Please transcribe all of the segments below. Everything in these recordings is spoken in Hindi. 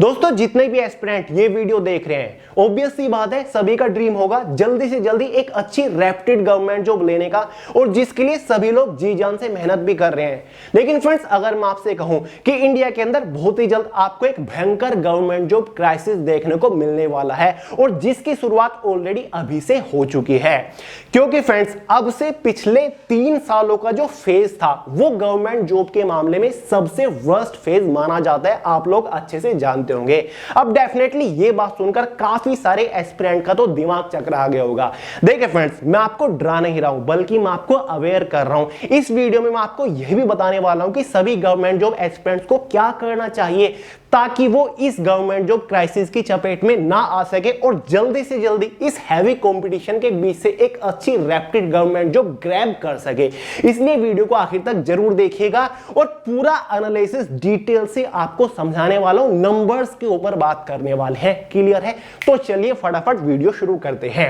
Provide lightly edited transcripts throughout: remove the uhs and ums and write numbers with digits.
दोस्तों जितने भी एस्पिरेंट ये वीडियो देख रहे हैं, ऑब्वियस सी बात है सभी का ड्रीम होगा जल्दी से जल्दी एक अच्छी रेप्यूटेड गवर्नमेंट जॉब लेने का, और जिसके लिए सभी लोग जी जान से मेहनत भी कर रहे हैं। लेकिन फ्रेंड्स, अगर मैं आपसे कहूं कि इंडिया के अंदर बहुत ही जल्द आपको एक भयंकर गवर्नमेंट जॉब क्राइसिस देखने को मिलने वाला है, और जिसकी शुरुआत ऑलरेडी अभी से हो चुकी है। क्योंकि फ्रेंड्स, अब से पिछले 3 सालों का जो फेज था वो गवर्नमेंट जॉब के मामले में सबसे वर्स्ट फेज माना जाता है। आप लोग अच्छे से जानते होंगे। अब डेफिनेटली ये बात सुनकर काफी सारे एस्पिरेंट का तो दिमाग चकरा गया होगा। देखिए फ्रेंड्स, मैं आपको डरा नहीं रहा हूं, बल्कि मैं आपको अवेयर कर रहा हूं। इस वीडियो में मैं आपको यह भी बताने वाला हूं कि सभी गवर्नमेंट जॉब एस्पिरेंट्स को क्या करना चाहिए ताकि वो इस गवर्नमेंट जॉब क्राइसिस की चपेट में ना आ सके, और जल्दी से जल्दी इस हैवी कंपटीशन के बीच से एक अच्छी रेप्यूटेड गवर्नमेंट जॉब ग्रैब कर सके। इसलिए वीडियो को आखिर तक जरूर देखिएगा, और पूरा एनालिसिस डिटेल से आपको समझाने वाला हूं, नंबर्स के ऊपर बात करने वाले हैं। क्लियर है? तो चलिए फटाफट वीडियो शुरू करते हैं।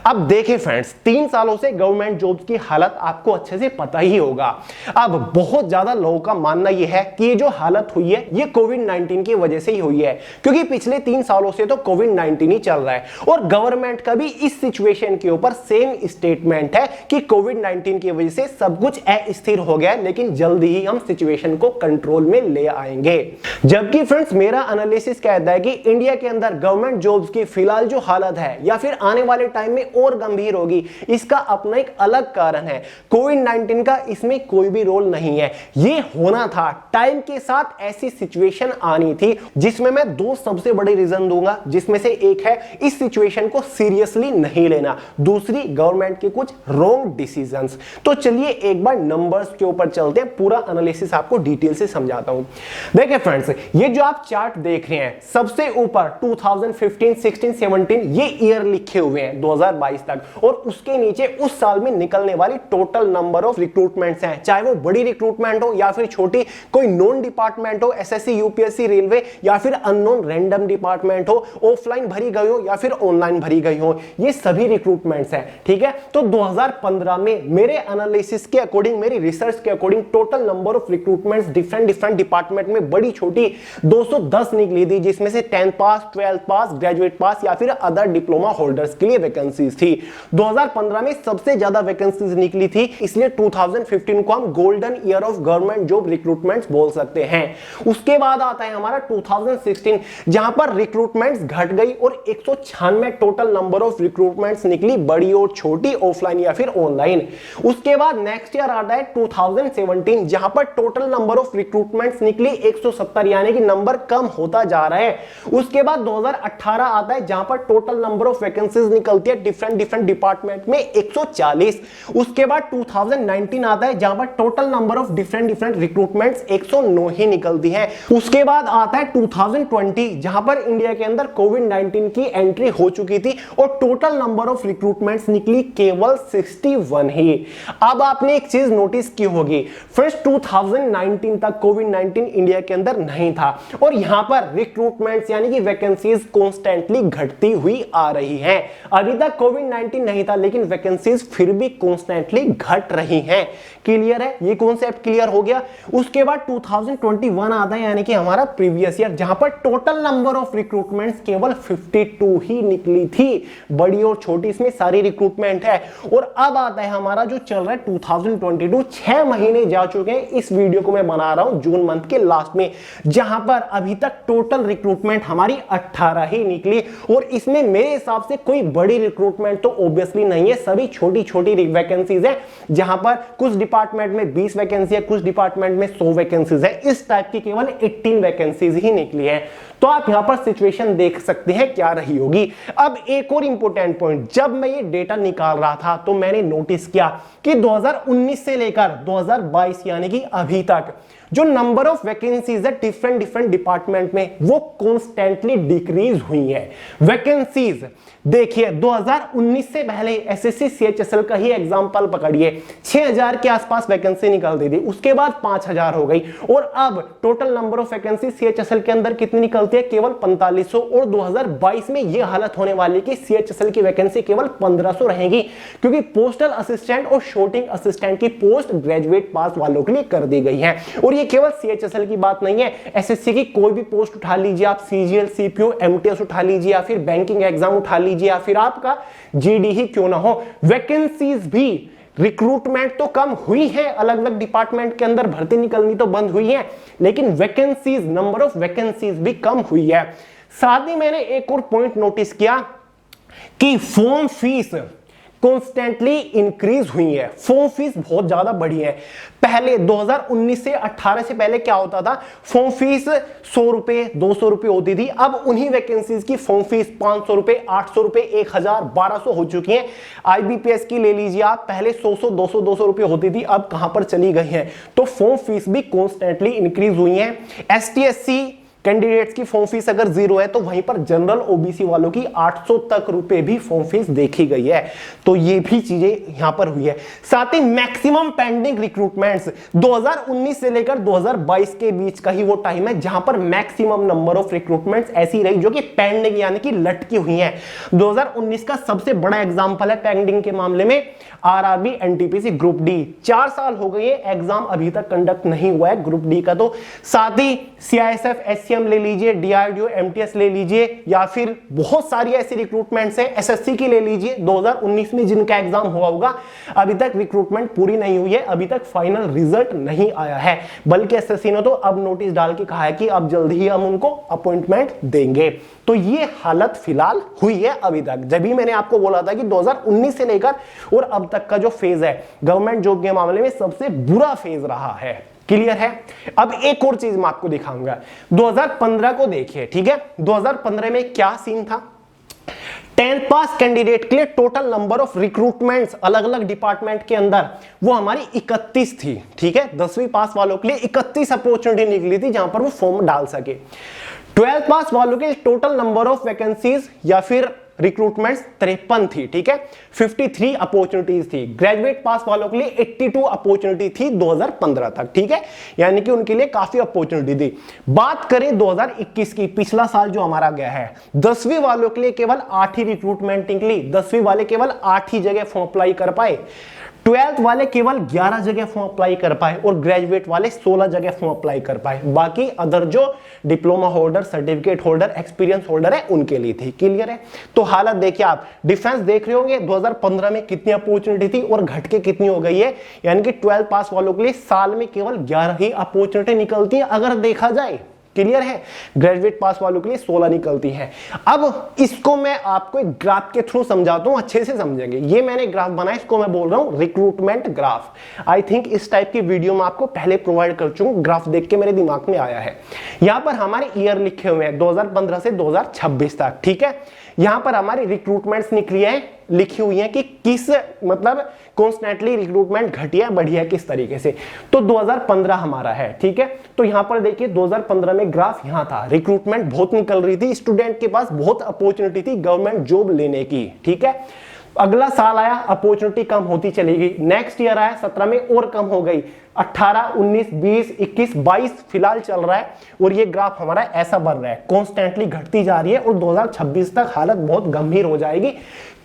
अब देखिए फ्रेंड्स, 3 सालों से गवर्नमेंट जॉब्स की हालत आपको अच्छे से पता ही होगा। अब बहुत ज्यादा लोगों का मानना यह है कि ये जो हालत हुई है ये कोविड-19 की वजह से ही हुई है, क्योंकि पिछले 3 सालों से तो कोविड-19 ही चल रहा है, और गवर्नमेंट का भी इस सिचुएशन के ऊपर सेम स्टेटमेंट है कि कोविड-19 की वजह से सब कुछ अस्थिर हो गया है, लेकिन जल्दी ही हम सिचुएशन को कंट्रोल में ले आएंगे। जबकि फ्रेंड्स, मेरा एनालिसिस कहता है कि इंडिया के अंदर गवर्नमेंट जॉब्स की फिलहाल जो हालत है या फिर आने वाले टाइम में और गंभीर होगी, इसका अपना एक अलग कारण है। कोविड-19 का इसमें कोई भी रोल नहीं है। ये होना था, टाइम के साथ ऐसी सिचुएशन आनी थी, जिसमें मैं 2 सबसे बड़े रीजन दूंगा, जिसमें से एक है इस सिचुएशन को सीरियसली नहीं लेना, दूसरी गवर्नमेंट के कुछ रॉन्ग डिसीजंस। तो चलिए एक बार नंबर्स के ऊपर चलते हैं, पूरा एनालिसिस आपको डिटेल से समझाता हूं। देखिए फ्रेंड्स, ये जो आप चार्ट देख रहे हैं, सबसे ऊपर 2015, 16, 17 ये ईयर लिखे हुए हैं 2022 तक, और उसके नीचे उस साल में निकलने वाली टोटल नंबर ऑफ रिक्रूटमेंट्स हैं, चाहे वो बड़ी रिक्रूटमेंट हो या फिर छोटी कोई नॉन डिपार्टमेंट हो, एसएससी, यूपीएससी, रेलवे, या फिर अननोन रैंडम डिपार्टमेंट हो, ऑफलाइन भरी गई हो या फिर ऑनलाइन भरी गई हो, ये सभी रिक्रूटमेंट्स हैं। ठीक है, तो 2015 में मेरे एनालिसिस के अकॉर्डिंग, मेरी रिसर्च के according total number of recruitments different department में बड़ी छोटी 210 निकली थी, जिसमें से 10th पास, 12th पास, ग्रेजुएट पास या फिर अदर डिप्लोमा होल्डर्स के लिए वैकेंसीज थी। 2015 में सबसे ज्यादा वैकेंसीज निकली थी, इसलिए 2015 को हम golden year of government job recruitments बोल सकते हैं। उसके बाद आता है हमारा 2016, जहां पर रिक्रूटमेंट्स घट गई और 196 टोटल नंबर ऑफ रिक्रूटमेंट्स निकली, बड़ी और छोटी, ऑफलाइन या फिर ऑनलाइन। उसके बाद नेक्स्ट ईयर आता है 2017, जहां पर टोटल नंबर ऑफ रिक्रूटमेंट्स निकली 170, यानी कि नंबर कम होता जा रहा है। उसके बाद 2018 आता है, जहां पर टोटल नंबर ऑफ वैकेंसीज निकलती है डिफरेंट डिपार्टमेंट में 140। उसके बाद 2019 आता है, जहां पर total number of different recruitments 109 ही निकलती है। उसके बाद आता है 2020, जहां पर इंडिया के अंदर कोविड-19 की एंट्री हो चुकी थी, और टोटल नंबर ऑफ रिक्रूटमेंट्स निकली केवल 61 ही। अब आपने एक चीज नोटिस की होगी, फर्स्ट 2019 तक कोविड-19 इंडिया के अंदर नहीं था, और यहां पर रिक्रूटमेंट्स यानी कि वैकेंसीज कॉन्स्टेंटली घटती हुई आ रही हैं। अभी तक कोविड-19 नहीं था, लेकिन वैकेंसीज फिर भी कॉन्स्टेंटली घट रही हैं। क्लियर है? ये कॉन्सेप्ट क्लियर हो गया। उसके बाद 2021 आता है, यानी कि हमारा प्रीवियस ईयर, जहां पर टोटल नंबर ऑफ रिक्रूटमेंट्स केवल 52 ही निकली थी, बड़ी और छोटी इसमें सारी रिक्रूटमेंट है। और अब आता है हमारा जो चल रहा है 2022, 6 महीने जा चुके हैं, इस वीडियो को मैं बना रहा हूं जून मंथ के लास्ट में, जहां पर अभी तक टोटल रिक्रूटमेंट हमारी 18 ही निकली, और इसमें मेरे हिसाब से कोई बड़ी रिक्रूटमेंट तो ऑब्वियसली नहीं है, सभी छोटी छोटी वैकेंसीज है, जहां पर कुछ डिपार्टमेंट में 20 वैकेंसी है, कुछ डिपार्टमेंट में 100 वैकेंसीज है। इस टाइप की केवल 18 वैकेंसीज ही निकली है। तो आप यहां पर सिचुएशन देख सकते हैं क्या रही होगी। अब एक और इंपॉर्टेंट पॉइंट, जब मैं ये डेटा निकाल रहा था तो मैंने नोटिस किया कि 2019 से लेकर 2022 यानी कि अभी तक जो नंबर ऑफ वैकेंसीज है डिफरेंट डिपार्टमेंट में, वो कॉन्स्टेंटली डिक्रीज हुई है। वैकेंसीज देखिए, 2019 से पहले एसएससी सीएचएसएल का ही एग्जांपल पकड़िए, 6000 के आसपास वैकेंसी निकलती थी, उसके बाद 5000 हो गई, और अब total number of vacancy CHSL के अंदर कितनी निकलती है? केवल 4500। और 2022 में यह हालत होने वाली कि सीएचएसएल की वैकेंसी केवल 1500 रहेगी, क्योंकि पोस्टल असिस्टेंट और शॉर्टिंग असिस्टेंट की पोस्ट ग्रेजुएट पास वालों के लिए कर दी गई है। और ये केवल CHSL की बात नहीं है, SSC की कोई भी पोस्ट उठा लीजिए आप, CGL, CPO, MTS उठा लीजिए, या फिर बैंकिंग एग्जाम उठा लीजिए, या फिर आपका GD ही क्यों ना हो, वैकेंसीज भी, रिक्रूटमेंट तो कम हुई है, अलग अलग डिपार्टमेंट के अंदर भर्ती निकलनी तो बंद हुई है, लेकिन वैकेंसीज, नंबर ऑफ वैकेंसीज भी कम हुई है। साथ ही मैंने एक और पॉइंट नोटिस किया कि फॉर्म फीस कॉन्स्टेंटली इंक्रीज हुई है, फॉर्म फीस बहुत ज्यादा बढ़ी है। पहले 2019 से 18 से पहले क्या होता था, फॉर्म फीस 100 रुपए 200 रुपए होती थी, अब उन्हीं वैकेंसीज की फॉर्म फीस 500 रुपए 800 रुपए 1000 1200 हो चुकी है। IBPS की ले लीजिए आप, पहले 100 200 रुपए होती थी, अब कहां पर चली गई है। तो फॉर्म फीस भी कॉन्स्टेंटली इंक्रीज हुई है। ST SC कैंडिडेट्स की फॉर्म फीस अगर 0 है तो वहीं पर जनरल OBC वालों की 800 तक रुपए भी फॉर्म फीस देखी गई है। तो ये भी चीजें यहां पर हुई है। साथ ही मैक्सिमम पेंडिंग रिक्रूटमेंट्स 2019 से लेकर 2022 के बीच का ही वो टाइम है जहां पर मैक्सिमम नंबर ऑफ रिक्रूटमेंट्स ऐसी रही जो कि पेंडिंग यानी कि लटकी हुई हैं। 2019 का सबसे बड़ा एग्जांपल है पेंडिंग के मामले में RRB NTPC ग्रुप डी। 4 साल हो गए एग्जाम अभी तक कंडक्ट नहीं हुआ है ग्रुप डी का। तो साथ ही CISF SCM ले लीजिए, DRDO MTS ले लीजिए, या फिर बहुत सारी ऐसी रिक्रूटमेंट्स है, SSC की ले लीजिए 2019 में जिनका एग्जाम हुआ होगा, अभी तक रिक्रूटमेंट पूरी नहीं हुई है, अभी तक फाइनल रिजल्ट नहीं आया है। बल्कि SSC ने तो अब नोटिस डाल के कहा है कि अब जल्दी ही हम उनको अपॉइंटमेंट देंगे। तो ये हालत फिलहाल हुई है अभी तक। जब भी मैंने आपको बोला था कि 2019 से लेकर और अब तक का जो फेज है गवर्नमेंट जॉब के मामले में सबसे बुरा फेज रहा है। क्लियर है। अब एक और चीज मैं आपको दिखाऊंगा, 2015 को देखिए, ठीक है। 2015 में क्या सीन था, 10th पास कैंडिडेट के लिए टोटल नंबर ऑफ रिक्रूटमेंट्स अलग अलग डिपार्टमेंट के अंदर वो हमारी 31 थी, ठीक है। 10वीं पास वालों के लिए 31 अपॉर्चुनिटी निकली थी जहां पर वो फॉर्म डाल सके। 12th पास वालों के टोटल नंबर ऑफ वैकेंसीज या फिर रिक्रूटमेंट्स 53 थी, ठीक है। 53 अपॉर्चुनिटीज थी। ग्रेजुएट पास वालों के लिए 82 अपॉर्चुनिटी थी 2015 तक, ठीक है। यानी कि उनके लिए काफी अपॉर्चुनिटी थी। बात करें 2021 की, पिछला साल जो हमारा गया है, 10वीं वालों के लिए केवल 8 ही रिक्रूटमेंट निकली। 10वीं वाले केवल 8 ही जगह फॉर्म अप्लाई कर पाए। 12th वाले केवल 11 जगह फॉर्म अप्लाई कर पाए और ग्रेजुएट वाले 16 जगह फॉर्म अप्लाई कर पाए। बाकी अदर जो diploma holder, certificate holder, experience holder है उनके लिए थी। क्लियर है। तो हालत देखिए आप, डिफरेंस देख रहे होंगे 2015 में कितनी अपॉर्चुनिटी थी और घट के कितनी हो गई है। यानी कि 12 पास वालों के लिए साल में केवल 11 ही अपॉर्चुनिटी निकलती है अगर देखा जाए। क्लियर है। ग्रेजुएट पास वालों के लिए 16 निकलती है। अब इसको मैं आपको एक ग्राफ के थ्रू समझाता हूं, अच्छे से समझेंगे। ये मैंने ग्राफ बनाया, इसको मैं बोल रहा हूं रिक्रूटमेंट ग्राफ। आई थिंक इस टाइप की वीडियो मैं आपको पहले प्रोवाइड कर चुका हूं, ग्राफ देख के मेरे दिमाग में आया है। यहां पर हमारे ईयर लिखे हुए हैं 2015 से 2026 तक, ठीक है। यहां पर हमारी रिक्रूटमेंट्स निकली है, लिखी हुई है कि किस मतलब कॉन्स्टेंटली रिक्रूटमेंट घटिया बढ़िया किस तरीके से। तो 2015 हमारा है, ठीक है। तो यहां पर देखिए 2015 में ग्राफ यहां था, रिक्रूटमेंट बहुत निकल रही थी, स्टूडेंट के पास बहुत अपॉर्चुनिटी थी गवर्नमेंट जॉब लेने की, ठीक है। अगला साल आया, अपॉर्चुनिटी कम होती चली गई। नेक्स्ट ईयर आया 17 में और कम हो गई, 18, 19, 20, 21, 22 फिलहाल चल रहा है और ये ग्राफ हमारा ऐसा बन रहा है, कॉन्स्टेंटली घटती जा रही है और 2026 तक हालत बहुत गंभीर हो जाएगी।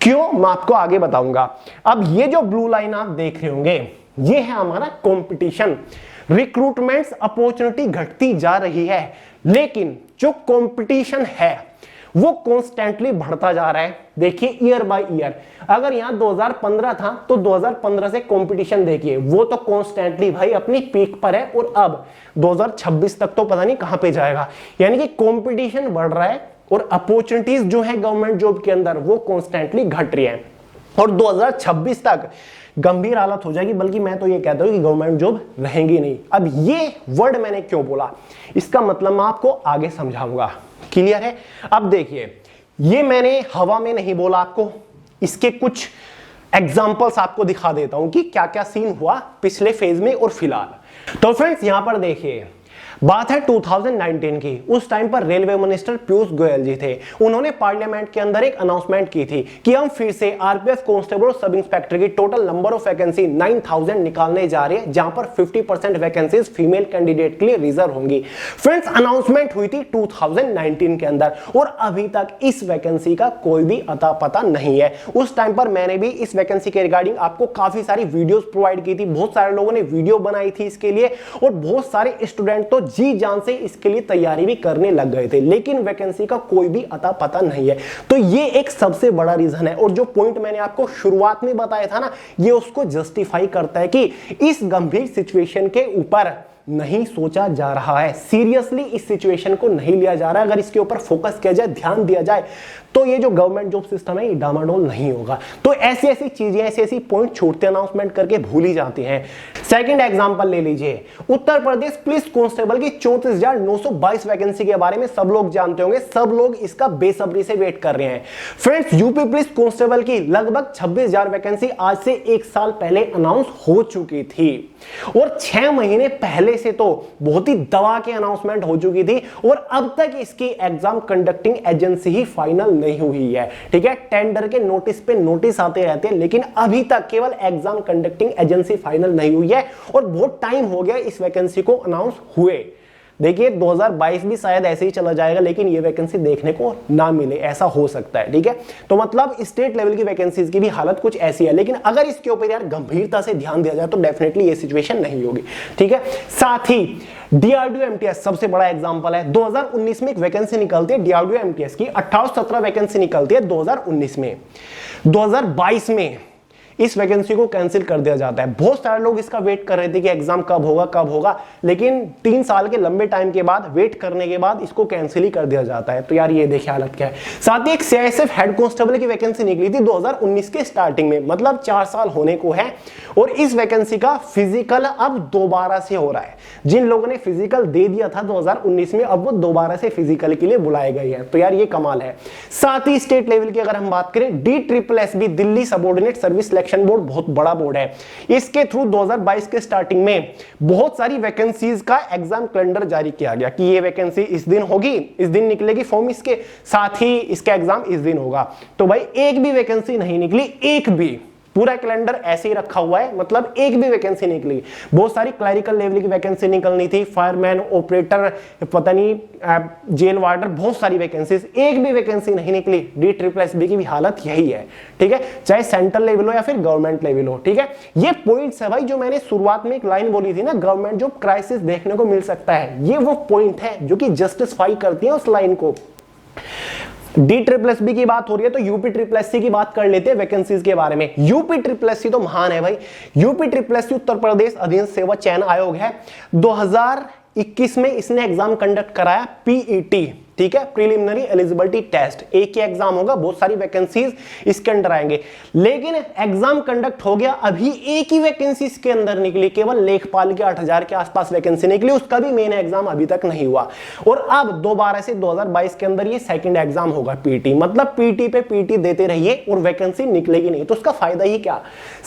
क्यों, मैं आपको आगे बताऊंगा। अब ये जो ब्लू लाइन आप देख रहे होंगे, ये है हमारा कंपटीशन। रिक्रूटमेंट्स अपॉर्चुनिटी घटती जा रही है, लेकिन जो कंपटीशन है वो कॉन्स्टेंटली बढ़ता जा रहा है। देखिए ईयर बाय ईयर, अगर यहां 2015 था तो 2015 से कंपटीशन देखिए, वो तो कॉन्स्टेंटली भाई अपनी पीक पर है और अब 2026 तक तो पता नहीं कहां पे जाएगा। यानी कि कंपटीशन बढ़ रहा है और अपॉर्चुनिटीज जो है गवर्नमेंट जॉब के अंदर वो कॉन्स्टेंटली घट रही है और 2026 तक गंभीर हालत हो जाएगी। बल्कि मैं तो ये कहता हूं कि गवर्नमेंट जॉब रहेंगी नहीं। अब ये वर्ड मैंने क्यों बोला, इसका मतलब मैं आपको आगे समझाऊंगा। क्लियर है। अब देखिए, ये मैंने हवा में नहीं बोला आपको, इसके कुछ एग्जांपल्स आपको दिखा देता हूं कि क्या क्या सीन हुआ पिछले फेज में और फिलहाल। तो फ्रेंड्स यहां पर देखिए, बात है 2019 की। उस टाइम पर रेलवे मिनिस्टर पीयूष गोयल जी थे। उन्होंने पार्लियामेंट के अंदर एक अनाउंसमेंट की थी कि हम फिर से आरपीएफ कांस्टेबल और सब इंस्पेक्टर की टोटल नंबर ऑफ वैकेंसी 9000 निकालने जा रहे हैं, जहां पर 50% वैकेंसीज फीमेल कैंडिडेट के लिए रिजर्व होंगी। फ्रेंड्स, अनाउंसमेंट हुई थी 2019 के अंदर और अभी तक इस वैकेंसी का कोई भी अता पता नहीं है। उस टाइम पर मैंने भी इस वैकेंसी के रिगार्डिंग आपको काफी सारी वीडियोस प्रोवाइड की थी, बहुत सारे लोगों ने वीडियो बनाई थी इसके लिए और बहुत सारे स्टूडेंट तो जी जान से इसके लिए तैयारी भी करने लग गए थे, लेकिन वैकेंसी का कोई भी अता पता नहीं है। तो ये एक सबसे बड़ा रीजन है और जो पॉइंट मैंने आपको शुरुआत में बताया था ना, ये उसको जस्टिफाई करता है कि इस गंभीर सिचुएशन के ऊपर नहीं सोचा जा रहा है, सीरियसली इस सिचुएशन को नहीं लिया जा रहा है। अगर इसके ऊपर फोकस किया जाए, ध्यान दिया जाए, तो ये जो गवर्नमेंट जॉब सिस्टम है ये डामाडोल नहीं होगा। तो ऐसी ऐसी चीजें, ऐसी ऐसी पॉइंट छोड़ते अनाउंसमेंट करके भूल ही जाती हैं। सेकंड एग्जांपल ले लीजिए, उत्तर प्रदेश पुलिस कांस्टेबल की 34,922 वैकेंसी के बारे में सब लोग जानते होंगे, सब लोग इसका बेसब्री से वेट कर रहे हैं। फ्रेंड्स, यूपी पुलिस कांस्टेबल की लगभग 26,000 वैकेंसी आज से 1 साल पहले अनाउंस हो चुकी थी और 6 महीने पहले से तो बहुत ही दबा के अनाउंसमेंट हो चुकी थी और अब तक इसकी एग्जाम कंडक्टिंग एजेंसी ही फाइनल नहीं हुई है। ठीक है, टेंडर के नोटिस पे नोटिस आते रहते हैं, लेकिन अभी तक केवल एग्जाम कंडक्टिंग एजेंसी फाइनल नहीं हुई है और बहुत टाइम हो गया इस वैकेंसी को अनाउंस हुए। देखिए 2022 भी शायद ऐसे ही चला जाएगा, लेकिन ये वैकेंसी देखने को ना मिले, ऐसा हो सकता है। ठीक है, तो मतलब स्टेट लेवल की वैकेंसीज की भी हालत कुछ ऐसी है, लेकिन अगर इसके ऊपर यार गंभीरता से ध्यान दिया जाए तो डेफिनेटली ये सिचुएशन नहीं होगी। ठीक है, साथ ही डीआरडीओ एमटीएस सबसे बड़ा एग्जांपल है। 2019 में एक वैकेंसी निकलती है डीआरडीओ एमटीएस की, 18-17 वैकेंसी निकलती है 2019 में। 2022 में इस वैकेंसी को कैंसिल कर दिया जाता है। बहुत सारे लोग इसका वेट कर रहे थे कि एग्जाम कब होगा, लेकिन 3 साल के लंबे टाइम के बाद वेट करने के बाद इसको कैंसिल ही कर दिया जाता है। तो यार ये देखिए हालत क्या है। साथ ही एक सीआईएसएफ हेड कांस्टेबल की वैकेंसी निकली थी 2019 के स्टार्टिंग में, मतलब 4 साल होने को है और इस वैकेंसी का फिजिकल अब दोबारा से हो रहा है। जिन लोगों ने फिजिकल दे दिया था 2019 में, अब वो दोबारा से फिजिकल के लिए बुलाए गए हैं। तो यार ये कमाल है। साथ ही स्टेट लेवल की अगर हम बात करें, DSSB Delhi subordinate service board बहुत बड़ा बोर्ड है। इसके थ्रू 2022 के स्टार्टिंग में बहुत सारी वैकेंसीज का एग्जाम कैलेंडर जारी किया गया कि ये वैकेंसी इस दिन होगी, इस दिन निकलेगी फॉर्म, इसके साथ ही इसका एग्जाम इस दिन होगा। तो भाई एक भी वैकेंसी नहीं निकली, एक भी, पूरा कैलेंडर ऐसे ही रखा हुआ है, मतलब एक भी वैकेंसी निकली। बहुत सारी क्लरिकल लेवल की वैकेंसी निकलनी थी, फायरमैन, ऑपरेटर, पता नहीं जेल वार्डर, बहुत सारी वैकेंसीज, एक भी वैकेंसी नहीं निकली। DSSB की भी हालत यही है। ठीक है, चाहे सेंट्रल लेवल हो या फिर गवर्नमेंट लेवल हो। ठीक है, ये पॉइंट्स है भाई जो मैंने शुरुआत में एक लाइन बोली थी ना, गवर्नमेंट जॉब क्राइसिस देखने को मिल सकता है, ये वो पॉइंट है जो कि जस्टिफाई करती है उस लाइन को। DSSB की बात हो रही है तो UPSSC की बात कर लेते हैं वैकेंसीज के बारे में। UPSSC तो महान है भाई। UPSSC उत्तर प्रदेश अधीन सेवा चयन आयोग है। 2021 में इसने एग्जाम कंडक्ट कराया PET, ठीक है, प्रीलिमिनरी एलिजिबिलिटी टेस्ट। एक ही एग्जाम होगा, बहुत सारी वैकेंसीज इसके अंदर आएंगे, लेकिन एग्जाम कंडक्ट हो गया, अभी एक ही वैकेंसी इसके अंदर निकली, केवल लेखपाल के 8000 के आसपास वैकेंसी निकली, उसका भी मेन एग्जाम अभी तक नहीं हुआ। और अब दोबारा से 2022 के अंदर ये सेकंड एग्जाम होगा PET, मतलब PET पे PET देते रहिए और वैकेंसी निकलेगी नहीं, तो उसका फायदा ही क्या।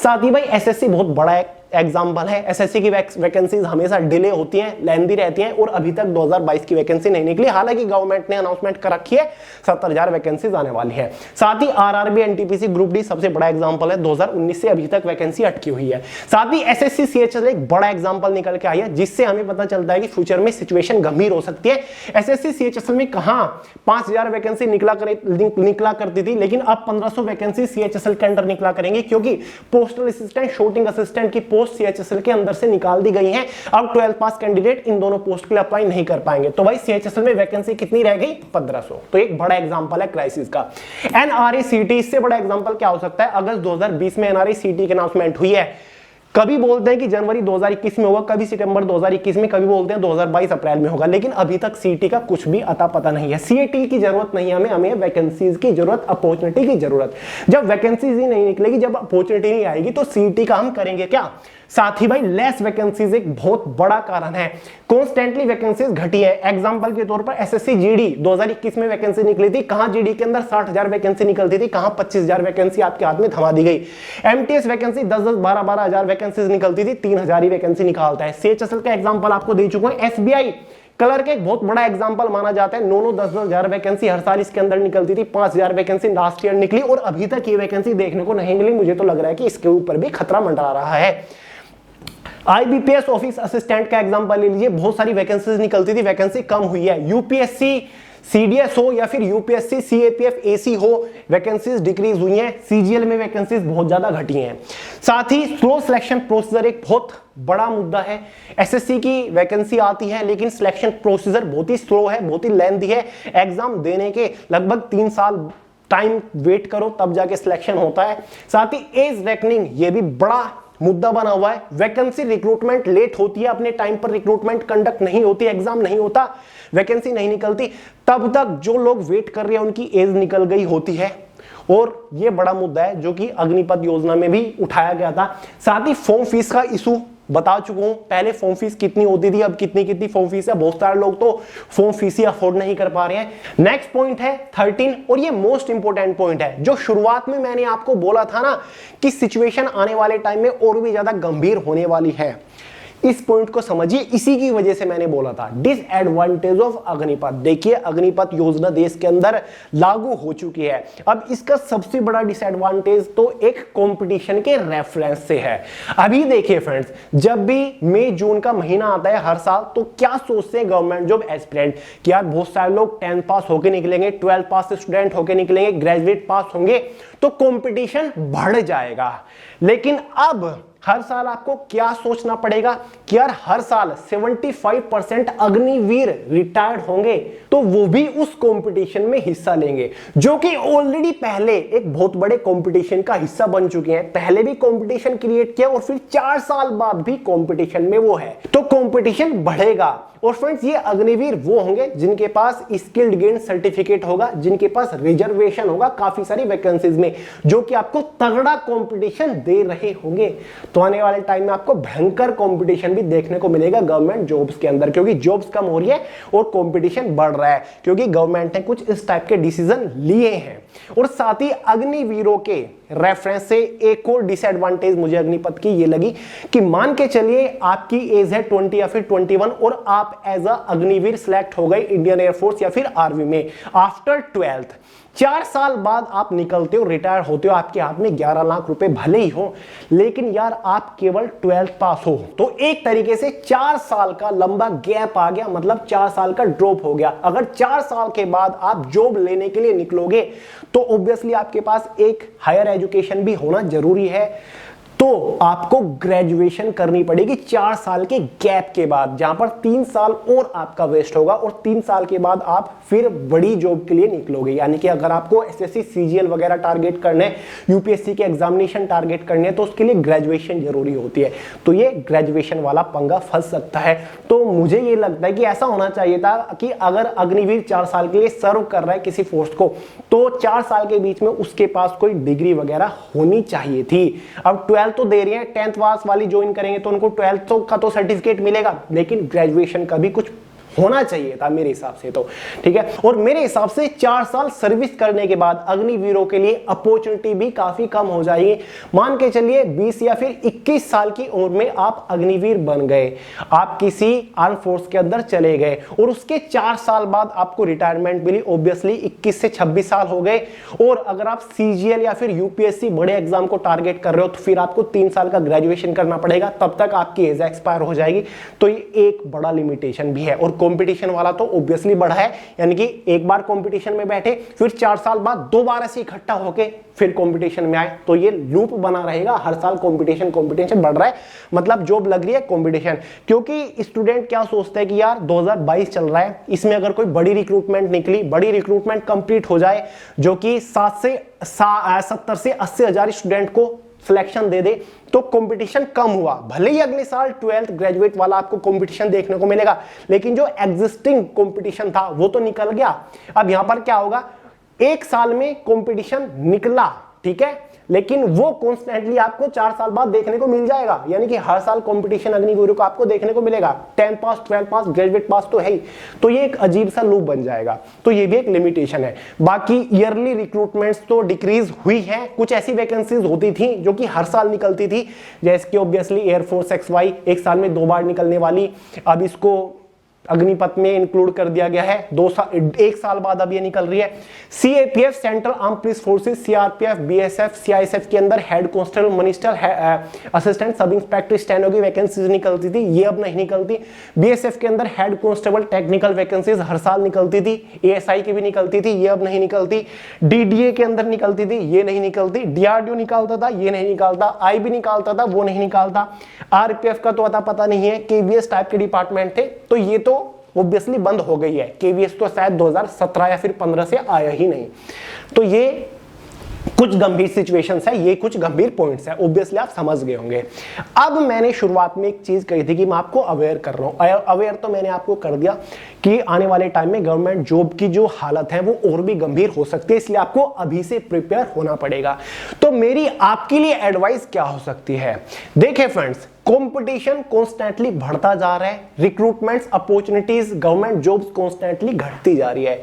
साथ ही भाई SSC बहुत बड़ा एग्जाम्पल है। SSC की वैकेंसीज हमेशा डिले होती हैं, लेंदी रहती हैं और अभी तक 2022 की वैकेंसी नहीं निकली। हालांकि गवर्नमेंट ने अनाउंसमेंट कर रखी है 70,000 वैकेंसीज आने वाली है। साथ ही RRB NTPC ग्रुप डी सबसे बड़ा एग्जांपल है, 2019 से अभी तक वैकेंसी अटकी हुई है। साथ ही SSC CHL एक बड़ा एग्जांपल निकल के आई है, जिससे हमें पता चलता है कि फ्यूचर में सिचुएशन गंभीर हो सकती है। SSC CHL में कहां 5000 वैकेंसी निकला करती थी, लेकिन अब 1500 वैकेंसी CHL के अंदर निकला करेंगे, क्योंकि पोस्टल असिस्टेंट, शूटिंग असिस्टेंट की पोस्ट CHL के अंदर से निकाल दी गई हैं। अब 12th पास कैंडिडेट इन दोनों पोस्ट के लिए अप्लाई नहीं कर पाएंगे। तो भाई CHL में वैकेंसी कितनी रह गई? 1500। तो एक बड़ा एग्जांपल है क्राइसिस का। NRE CT, इससे बड़ा एग्जांपल क्या हो सकता है? अगस्त 2020 में NRE CT की अनाउंसमेंट हुई है। कभी बोलते हैं कि जनवरी 2021 में होगा, कभी सितंबर 2021 में, कभी बोलते हैं 2022 अप्रैल में होगा, लेकिन अभी तक CT का कुछ भी अता पता नहीं है। CAT की जरूरत नहीं है हमें वैकेंसीज की जरूरत, अपॉर्चुनिटी की जरूरत। जब वैकेंसीज ही नहीं निकलेगी, जब अपॉर्चुनिटी नहीं आएगी, तो CT का हम करेंगे क्या? साथ ही भाई लेस वैकेंसीज एक बहुत बड़ा कारण है। कॉन्स्टेंटली वैकेंसीज घटी है। एग्जांपल के तौर पर SSC GD 2021 में वैकेंसी निकली थी, कहां GD के अंदर 60,000 वैकेंसी निकलती थी, कहां 25,000 वैकेंसी आपके हाथ में थमा दी गई। MTS वैकेंसी 10-10, 12-12 हजार वैकेंसीज निकलती थी, 3,000 ही वैकेंसी निकालता है। CHL का एग्जांपल आपको दे चुका हूं। SBI क्लर्क एक बहुत बड़ा एग्जांपल माना जाता है, 9-10 हजार वैकेंसी हर साल इसके अंदर निकलती थी, 5000 वैकेंसी लास्ट ईयर निकली और अभी तक ये वैकेंसी देखने को नहीं मिली। मुझे तो लग रहा है कि इसके ऊपर भी खतरा मंडरा रहा है। IBPS ऑफिस असिस्टेंट का एग्जांपल ले लीजिए, बहुत सारी वैकेंसीज निकलती थी, वैकेंसी कम हुई है। यूपीएससी CDS हो या फिर यूपीएससी CAPF AC हो, वैकेंसीज डिक्रीज हुई हैं। CGL में वैकेंसीज बहुत ज्यादा घटी हैं। साथ ही स्लो सिलेक्शन प्रोसीजर एक बहुत बड़ा मुद्दा है। SSC की वैकेंसी आती है लेकिन सिलेक्शन प्रोसीजर बहुत ही स्लो है, बहुत ही लेंथी है। एग्जाम देने के लगभग 3 साल टाइम वेट करो तब जाके सिलेक्शन होता है। साथ ही एज रेकनिंग ये भी बड़ा मुद्दा बना हुआ है। वैकेंसी रिक्रूटमेंट लेट होती है, अपने टाइम पर रिक्रूटमेंट कंडक्ट नहीं होती, एग्जाम नहीं होता, वैकेंसी नहीं निकलती, तब तक जो लोग वेट कर रहे हैं उनकी एज निकल गई होती है। और यह बड़ा मुद्दा है जो कि अग्निपथ योजना में भी उठाया गया था। साथ ही फॉर्म फीस का इशू बता चुका हूं, पहले फॉर्म फीस कितनी होती थी, अब कितनी फॉर्म फीस है। बहुत सारे लोग तो फॉर्म फीस ही अफोर्ड नहीं कर पा रहे हैं। नेक्स्ट पॉइंट है 13 और ये मोस्ट इंपोर्टेंट पॉइंट है, जो शुरुआत में मैंने आपको बोला था ना कि सिचुएशन आने वाले टाइम में और भी ज्यादा गंभीर होने वाली है। इस पॉइंट को समझिए, इसी की वजह से मैंने बोला था डिसएडवांटेज ऑफ अग्निपथ। देखिए अग्निपथ योजना देश के अंदर लागू हो चुकी है। अब इसका सबसे बड़ा डिसएडवांटेज तो एक कंपटीशन के रेफरेंस से है। अभी देखिए फ्रेंड्स, जब भी मई जून का महीना आता है हर साल, तो क्या सोचते हैं गवर्नमेंट जॉब एस्पिरेंट कि यार बहुत सारे लोग 10th पास होके निकलेंगे, 12th पास स्टूडेंट होके निकलेंगे, ग्रेजुएट पास होंगे, तो कंपटीशन बढ़ जाएगा। लेकिन अब हर साल आपको क्या सोचना पड़ेगा कि यार हर साल 75% अग्निवीर रिटायर्ड होंगे, तो वो भी उस कंपटीशन में हिस्सा लेंगे, जो कि ऑलरेडी पहले एक बहुत बड़े कंपटीशन का हिस्सा बन चुके हैं। पहले भी कंपटीशन क्रिएट किया और फिर 4 साल बाद भी कंपटीशन में वो है, तो कंपटीशन बढ़ेगा। और फ्रेंड्स, ये अग्निवीर वो होंगे जिनके पास स्किल्ड गेन सर्टिफिकेट होगा, जिनके पास रिजर्वेशन होगा काफी सारी वैकेंसीज में, जो कि आपको तगड़ा कंपटीशन दे रहे होंगे। तो आने वाले टाइम में आपको भयंकर कंपटीशन भी देखने को मिलेगा गवर्नमेंट जॉब्स के अंदर, क्योंकि जॉब्स कम हो रही है और कंपटीशन बढ़ रहा है, क्योंकि गवर्नमेंट ने कुछ इस टाइप के डिसीजन लिए हैं। और साथ ही अग्निवीरों के रेफरेंस से एक और डिसएडवांटेज मुझे अग्निपथ की ये लगी कि मान के चलिए आपकी एज है 20 या फिर 21 और आप एज अ अग्निवीर सिलेक्ट हो गए इंडियन एयरफोर्स या फिर आर्मी में आफ्टर 12th। 4 साल बाद आप निकलते हो, रिटायर होते हो, आपके हाथ में 11 लाख रुपए भले ही हो, लेकिन यार आप केवल 12th पास हो, तो एक तरीके से 4 साल का लंबा गैप आ गया, मतलब 4 साल का ड्रॉप हो गया। अगर 4 साल के बाद आप जॉब लेने के लिए निकलोगे तो ऑब्वियसली आपके पास एक हायर एजुकेशन भी होना जरूरी है, तो आपको ग्रेजुएशन करनी पड़ेगी 4 साल के गैप के बाद, जहां पर 3 साल और आपका वेस्ट होगा और 3 साल के बाद आप फिर बड़ी जॉब के लिए निकलोगे। यानी कि अगर आपको SSC CGL वगैरह टारगेट करने, UPSC के एग्जामिनेशन टारगेट करने, तो उसके लिए ग्रेजुएशन जरूरी होती है। तो ये ग्रेजुएशन वाला पंगा फंस सकता है। तो मुझे ये लगता है कि ऐसा होना चाहिए था कि अगर अग्निवीर 4 साल के लिए सर्व कर रहा है किसी फोर्स को, तो 4 साल के बीच में उसके पास कोई डिग्री वगैरह होनी चाहिए थी। अब 12th तो दे रही है, 10th पास वाली ज्वाइन करेंगे तो उनको 12th का तो सर्टिफिकेट मिलेगा, लेकिन ग्रेजुएशन का भी कुछ होना चाहिए था मेरे हिसाब से, तो ठीक है। और मेरे हिसाब से 4 साल सर्विस करने के बाद अग्निवीरों के लिए अपॉर्चुनिटी भी काफी कम हो जाएगी। मान के चलिए 20 या फिर 21 साल की उम्र में आप अग्निवीर बन गए, आप किसी आर्म फोर्स के अंदर चले गए और उसके 4 साल बाद आपको रिटायरमेंट मिली, ऑब्वियसली 21 से 26 साल हो गए। और अगर आप CGL या फिर UPSC बड़े एग्जाम को टारगेट कर रहे हो, तो फिर आपको 3 साल का ग्रेजुएशन करना पड़ेगा, तब तक आपकी एज एक्सपायर हो जाएगी। तो ये एक बड़ा लिमिटेशन भी है। और कंपटीशन वाला तो ऑब्वियसली बढ़ा है, यानी कि एक बार कंपटीशन में बैठे, फिर 4 साल बाद दोबारा से इकट्ठा होके फिर कंपटीशन में आए, तो ये लूप बना रहेगा। हर साल कंपटीशन बढ़ रहा है, मतलब जॉब लग रही है कंपटीशन। क्योंकि स्टूडेंट क्या सोचते हैं कि यार 2022 चल रहा है, इसमें अगर कोई बड़ी रिक्रूटमेंट निकली, बड़ी रिक्रूटमेंट कंप्लीट हो जाए, जो कि 70 से 80 हजार स्टूडेंट को सिलेक्शन दे दे, तो कंपटीशन कम हुआ। भले ही अगले साल 12th ग्रेजुएट वाला आपको कंपटीशन देखने को मिलेगा, लेकिन जो एग्जिस्टिंग कंपटीशन था वो तो निकल गया। अब यहां पर क्या होगा, एक साल में कंपटीशन निकला, ठीक है, लेकिन वो कॉन्स्टेंटली आपको 4 साल बाद देखने को मिल जाएगा। यानी कि हर साल कंपटीशन अग्निवीरों को आपको देखने को मिलेगा। 10th पास, 12th पास, ग्रेजुएट पास तो है ही, तो ये एक अजीब सा लूप बन जाएगा। तो ये भी एक लिमिटेशन है। बाकी ईयरली रिक्रूटमेंट्स तो डिक्रीज हुई है। कुछ ऐसी वैकेंसीज होती थी जो कि हर साल निकलती थी, जैसे कि ऑब्वियसली एयरफोर्स XY एक साल में 2 बार निकलने वाली, अब इसको अग्निपथ में इंक्लूड कर दिया गया है। 1 साल बाद अब ये निकल रही है। CAPF central arm police forces, CRPF, BSF, CISF के अंदर head constable, minister, assistant sub inspector, steno की वैकेंसीज निकलती थी, ये अब नहीं निकलती। बीएसएफ के अंदर हेड कांस्टेबल टेक्निकल वैकेंसीज हर साल निकलती थी, एएसआई की भी निकलती थी, ये अब नहीं निकलती। डीडीए के अंदर निकलती थी, ये नहीं निकलती। डीआरडीओ निकालता था, ये नहीं निकालता। आईबी निकालता था, वो नहीं निकालता। आरपीएफ का तो पता नहीं है। केवीएस टाइप के डिपार्टमेंट थे, तो ये तो ऑब्वियसली बंद हो गई है। केवीएस तो शायद 2017 या फिर 15 से आया ही नहीं। तो ये कुछ गंभीर सिचुएशंस है, ये कुछ गंभीर पॉइंट्स है, ऑब्वियसली आप समझ गए होंगे। अब मैंने शुरुआत में एक चीज कही थी कि मैं आपको अवेयर कर रहा हूं। अवेयर तो मैंने आपको कर दिया कि आने वाले टाइम में गवर्नमेंट जॉब की जो हालत है वो और भी गंभीर हो सकती है, इसलिए आपको अभी से प्रिपेयर होना पड़ेगा। तो मेरी आपके लिए एडवाइस क्या हो सकती है? देखिए फ्रेंड्स, कंपटीशन कॉन्स्टेंटली बढ़ता जा रहा है, recruitments, opportunities, government jobs constantly घटती जा रही है।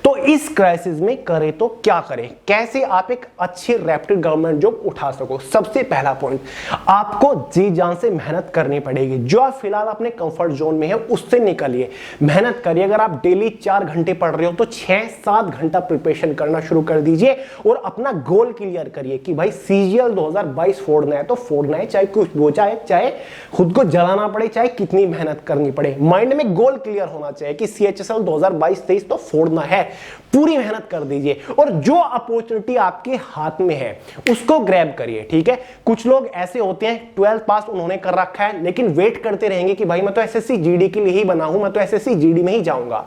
तो इस क्राइसिस में करें तो क्या करें, कैसे आप एक अच्छी रैपिड गवर्नमेंट जॉब उठा सको? सबसे पहला पॉइंट, आपको जी जान से मेहनत करनी पड़ेगी। जो आप फिलहाल अपने कंफर्ट जोन में है उससे निकलिए, मेहनत करिए। अगर आप डेली 4 घंटे पढ़ रहे हो तो 6-7 घंटा प्रिपरेशन करना शुरू कर दीजिए और अपना गोल क्लियर करिए कि भाई सीजीएल 2022 फोड़ना है तो फोड़ना है, चाहे कुछ हो जाए, चाहे खुद को जलाना पड़े, चाहे कितनी मेहनत करनी पड़े। माइंड में गोल क्लियर होना चाहिए कि सीएचएसएल 2022-23 तो फोड़ना है, पूरी मेहनत कर दीजिए। और जो अपॉर्चुनिटी आपके हाथ में है उसको ग्रैब करिए, ठीक है? कुछ लोग ऐसे होते हैं 12th पास उन्होंने कर रखा है लेकिन वेट करते रहेंगे कि भाई मैं तो एसएससी जीडी के लिए ही बना हूं, मैं तो एसएससी जीडी में ही जाऊंगा।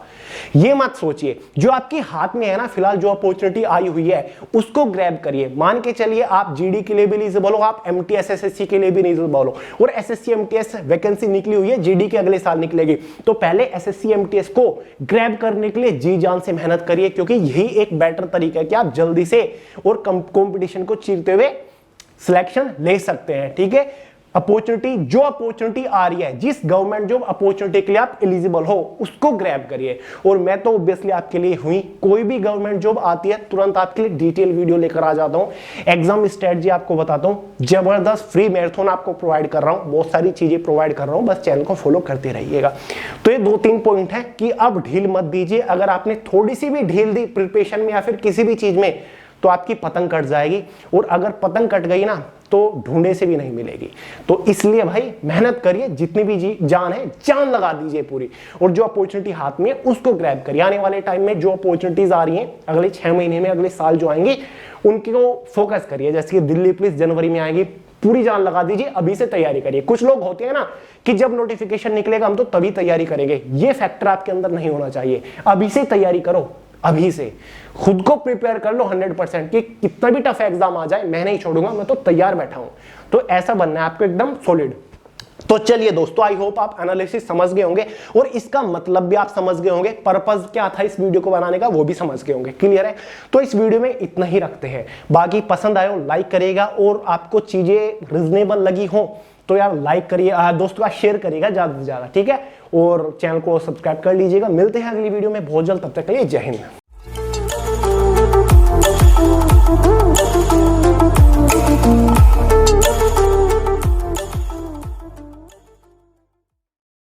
ये मत सोचिए, जो आपके हाथ में है ना फिलहाल जो अपॉर्चुनिटी आई हुई है उसको ग्रैब करिए। मान के चलिए आप जीडी के लिए भी एलिजिबल हो, आप एमटीएस एसएससी के लिए भी एलिजिबल हो और एसएससी एमटीएस वैकेंसी निकली हुई है, जीडी के अगले साल निकलेगी, तो पहले एसएससी एमटीएस को ग्रैब करने के लिए जी जान से मेहनत करिए, क्योंकि यही एक बेटर तरीका है कि आप जल्दी से और कंपटीशन को चीरते हुए सिलेक्शन ले सकते हैं, ठीक है? अपॉर्चुनिटी, जो अपॉर्चुनिटी आ रही है, जिस गवर्नमेंट जॉब अपॉर्चुनिटी के लिए आप एलिजिबल हो उसको ग्रैब करिए। और मैं तो ऑब्वियसली आपके लिए हुई, कोई भी गवर्नमेंट जॉब आती है तुरंत आपके लिए डिटेल वीडियो लेकर आ जाता हूं, एग्जाम स्ट्रेटजी आपको बताता हूं, जबरदस्त फ्री मैराथन आपको प्रोवाइड कर रहा हूं, बहुत सारी चीजें प्रोवाइड कर रहा हूं, बस चैनल को फॉलो करते रहिएगा। तो ये 2-3 पॉइंट है कि अब ढील मत दीजिए। अगर आपने थोड़ी सी भी ढील दी प्रिपरेशन में या फिर किसी भी चीज में तो आपकी पतंग कट जाएगी, और अगर पतंग कट गई ना तो ढूंढे से भी नहीं मिलेगी। तो इसलिए भाई मेहनत करिए, जितनी भी जान है जान लगा दीजिए पूरी, और जो अपॉर्चुनिटी हाथ में है उसको ग्रैब करिए। आने वाले टाइम में जो अपॉर्चुनिटीज आ रही हैं अगले 6 महीने में, अगले साल जो आएंगे उनको फोकस करिए। जैसे कि दिल्ली पुलिस जनवरी में आएगी, पूरी जान लगा दीजिए, अभी से तैयारी करिए। कुछ लोग होते हैं ना कि जब नोटिफिकेशन निकलेगा हम तो तभी तैयारी करेंगे, ये फैक्टर आपके अंदर नहीं होना चाहिए। अभी से तैयारी करो, अभी से खुद को प्रिपेयर कर लो 100% कि कितना भी टफ एग्जाम आ जाए मैं नहीं छोड़ूंगा, मैं तो तैयार बैठा हूं। तो ऐसा बनना है आपको एकदम सॉलिड। तो चलिए दोस्तों, आई होप आप एनालिसिस समझ गए होंगे और इसका मतलब भी आप समझ गए होंगे, पर्पस क्या था इस वीडियो को बनाने का वो भी समझ गए होंगे। क्लियर है? तो इस वीडियो में इतना ही रखते हैं। बाकी पसंद आए हो लाइक करिएगा, और आपको चीजें रीजनेबल लगी हो तो यार लाइक करिए, दोस्तों का शेयर करिएगा ज्यादा से ज्यादा, ठीक है? और चैनल को सब्सक्राइब कर लीजिएगा। मिलते हैं अगली वीडियो में बहुत जल्द, तब तक के लिए जय हिंद।